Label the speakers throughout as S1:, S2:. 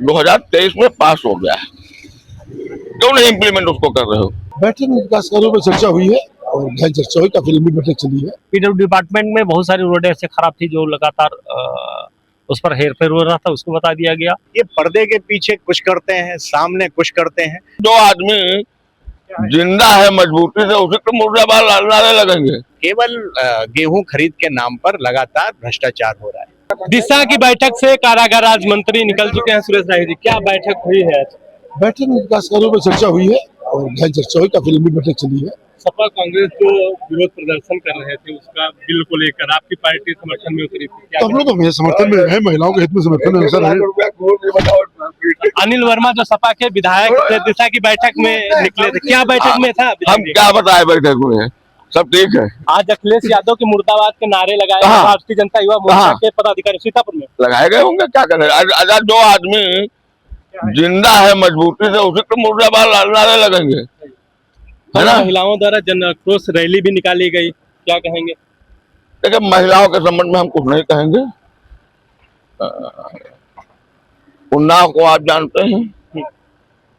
S1: 2023 में पास हो गया है, क्यों नहीं इम्प्लीमेंट उसको कर रहे हो?
S2: बैठक में विकास कार्यों पर चर्चा हुई है और गहन चर्चा हुई, काफी लंबी बैठक चली है।
S3: पीडब्ल्यू डिपार्टमेंट में बहुत सारी रोडें ऐसे खराब थी जो लगातार उस पर हेरफेर हो रहा था, उसको बता दिया गया।
S4: ये पर्दे के पीछे कुछ करते हैं, सामने कुछ करते हैं।
S1: जो आदमी जिंदा है मजबूती से, उसे तो मुर्दाबाद नारे लगेंगे।
S4: केवल गेहूं खरीद के नाम पर लगातार भ्रष्टाचार हो रहा है।
S3: दिशा की बैठक से कारागार राज्य मंत्री निकल चुके हैं। सुरेश राही जी, क्या बैठक हुई है?
S2: बैठक में विकास कार्यों पर चर्चा हुई है और गहन चर्चा हुई, काफी लंबी बैठक चली है।
S3: सपा कांग्रेस जो विरोध प्रदर्शन कर रहे थे उसका बिल को लेकर आपकी पार्टी समर्थन में उतरी थी,
S2: तो हम लोग तो हमेशा समर्थन में रहे, महिलाओं के हित में समर्थन में हमेशा रहे।
S3: अनिल वर्मा जो सपा के विधायक थे, दिशा की बैठक में निकले थे, क्या बैठक में था?
S1: हम क्या बताए बैठक में, सब ठीक है।
S3: आज अखिलेश यादव के मुर्दाबाद के नारे लगाए भारतीय जनता युवा मोर्चा के पदाधिकारी सीतापुर में
S1: लगाए गए होंगे, क्या करें। जो आदमी जिंदा है मजबूती से, उसे तो मुर्दाबाद नारे लगेंगे, है ना।
S3: महिलाओं द्वारा जन आक्रोश रैली भी निकाली गई, क्या कहेंगे?
S1: देखिए, महिलाओं के संबंध में हम कुछ नहीं कहेंगे। उन्नाव को आप जानते हैं,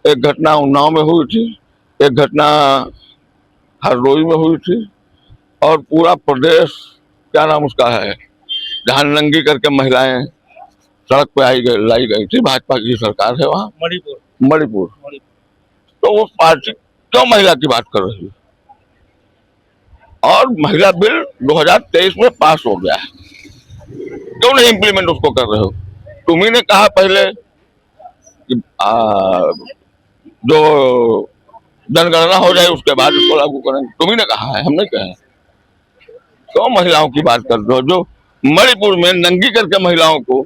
S1: एक घटना उन्नाव में हुई थी, एक घटना हरदोई में हुई थी, और पूरा प्रदेश, क्या नाम उसका है, जहाँ नंगी करके महिलाएं सड़क पे लाई गई थी, भाजपा की सरकार है वहाँ, मणिपुर। तो वो पार्टी क्यों महिला की बात कर रही है? और महिला बिल 2023 में पास हो गया है, क्यों नहीं इम्प्लीमेंट उसको कर रहे हो? तुम्ही ने कहा पहले कि जो जनगणना हो जाए उसके बाद इसको लागू करेंगे, तुम्ही ने कहा है, हमने कहा है। क्यों महिलाओं की बात कर रहे हो? जो मणिपुर में नंगी करके महिलाओं को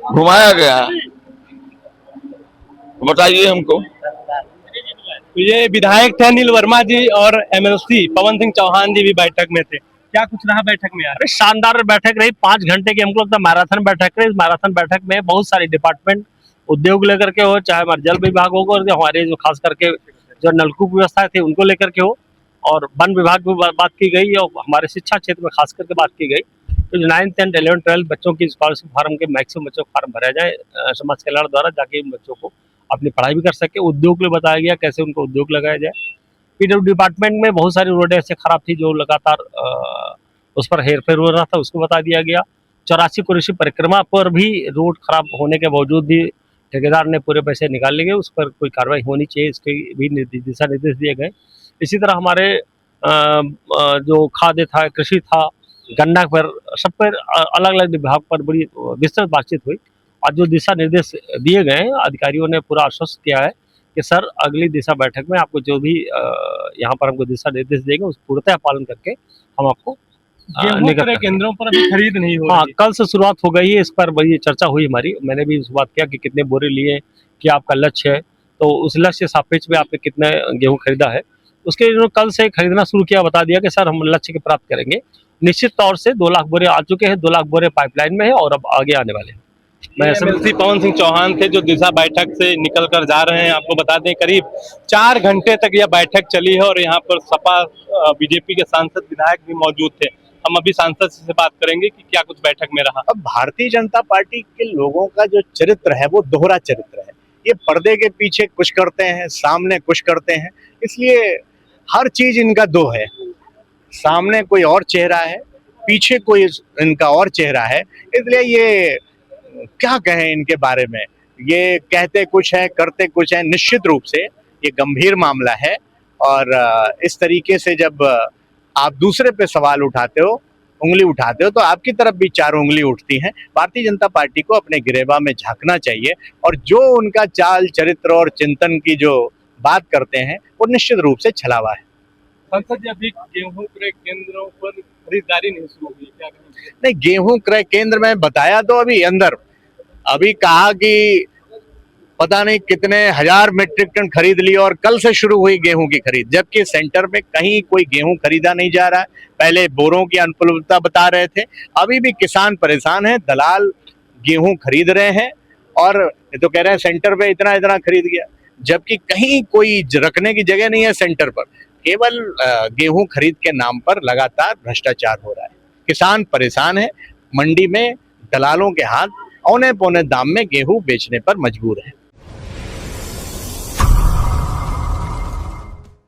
S1: घुमाया गया, बताइए हमको।
S3: ये विधायक थे अनिल वर्मा जी और एमएलसी पवन सिंह चौहान जी भी बैठक में थे, क्या कुछ रहा बैठक में? यार शानदार बैठक रही, 5 घंटे की हमको लगता है मैराथन बैठक रही। इस मैराथन बैठक में बहुत सारे डिपार्टमेंट, उद्योग लेकर के हो, चाहे हमारे जल विभाग हो और हमारे जो खास करके जो नलकूप व्यवस्था थी उनको लेकर के हो, और वन विभाग की बात की गई, और हमारे शिक्षा क्षेत्र में खास करके बात की गई। तो 9th, 10th, 11th, 12th बच्चों की स्कॉलरशिप फार्म के मैक्सिमम बच्चों को फार्म भरा जाए समाज कल्याण द्वारा, ताकि बच्चों को अपनी पढ़ाई भी कर सके। उद्योग में बताया गया कैसे उनको उद्योग लगाया जाए। पीडब्ल्यू डिपार्टमेंट में बहुत सारी रोडें ऐसे खराब थी जो लगातार उस पर हेरफेर हो रहा था, उसको बता दिया गया। 84 कृषि परिक्रमा पर भी रोड खराब होने के बावजूद भी ठेकेदार ने पूरे पैसे निकाल लिए, उस पर कोई कार्रवाई होनी चाहिए, इसके भी दिशा निर्देश दिए गए। इसी तरह हमारे जो खाद्य था, कृषि था, गन्ना पर, सब पर अलग अलग विभाग पर बड़ी विस्तृत बातचीत हुई, और जो दिशा निर्देश दिए गए हैं अधिकारियों ने पूरा आश्वस्त किया है कि सर अगली दिशा बैठक में आपको जो भी यहाँ पर हमको दिशा निर्देश देंगे उस पूर्णतः पालन करके हम आपको केंद्रों पर अभी खरीद नहीं हो रही। हाँ, कल से शुरुआत हो गई है, इस पर बड़ी चर्चा हुई हमारी। मैंने भी इस बात किया कि कितने बोरे लिए, क्या आपका लक्ष्य है, तो उस लक्ष्य के सापेक्ष में आपने कितने गेहूँ खरीदा है, उसके लिए कल से खरीदना शुरू किया। बता दिया कि सर हम लक्ष्य के प्राप्त करेंगे। निश्चित तौर से 2 लाख बोरे आ चुके हैं, 2 लाख बोरे पाइपलाइन में है और अब आगे आने वाले हैं। मैं एमएलसी पवन सिंह चौहान थे जो दिशा बैठक से निकल कर जा रहे हैं। आपको बता दें करीब 4 घंटे तक यह बैठक चली है, और यहाँ पर सपा बीजेपी के सांसद विधायक भी मौजूद थे। हम अभी सांसद से बात करेंगे कि क्या कुछ बैठक में रहा।
S4: अब भारतीय जनता पार्टी के लोगों का जो चरित्र है वो दोहरा चरित्र है। ये पर्दे के पीछे कुछ करते हैं, सामने कुछ करते हैं, इसलिए हर चीज इनका दो है। सामने कोई और चेहरा है, पीछे कोई इनका और चेहरा है, इसलिए ये क्या कहें इनके बारे में। ये कहते कुछ है, करते कुछ है। निश्चित रूप से ये गंभीर मामला है, और इस तरीके से जब आप दूसरे पे सवाल उठाते हो, उंगली उठाते हो, तो आपकी तरफ भी 4 उंगली उठती हैं। भारतीय जनता पार्टी को अपने गिरेबा में झांकना चाहिए, और जो उनका चाल चरित्र और चिंतन की जो बात करते हैं वो निश्चित रूप से छलावा है।
S3: संसद जी, अभी गेहूं क्रय केंद्रों पर खरीदारी नहीं शुरू हुई, क्या कहेंगे?
S4: नहीं, गेहूं क्रय केंद्र में बताया तो अभी अंदर, अभी कहा कि पता नहीं कितने हजार मेट्रिक टन खरीद लिए और कल से शुरू हुई गेहूं की खरीद, जबकि सेंटर में कहीं कोई गेहूं खरीदा नहीं जा रहा है। पहले बोरों की अनुपलब्धता बता रहे थे, अभी भी किसान परेशान है, दलाल गेहूं खरीद रहे हैं, और ये तो कह रहे हैं सेंटर पे इतना इतना खरीद गया, जबकि कहीं कोई रखने की जगह नहीं है सेंटर पर। केवल गेहूं खरीद के नाम पर लगातार भ्रष्टाचार हो रहा है। किसान परेशान है, मंडी में दलालों के हाथ, औने पौने दाम में गेहूं बेचने पर मजबूर है।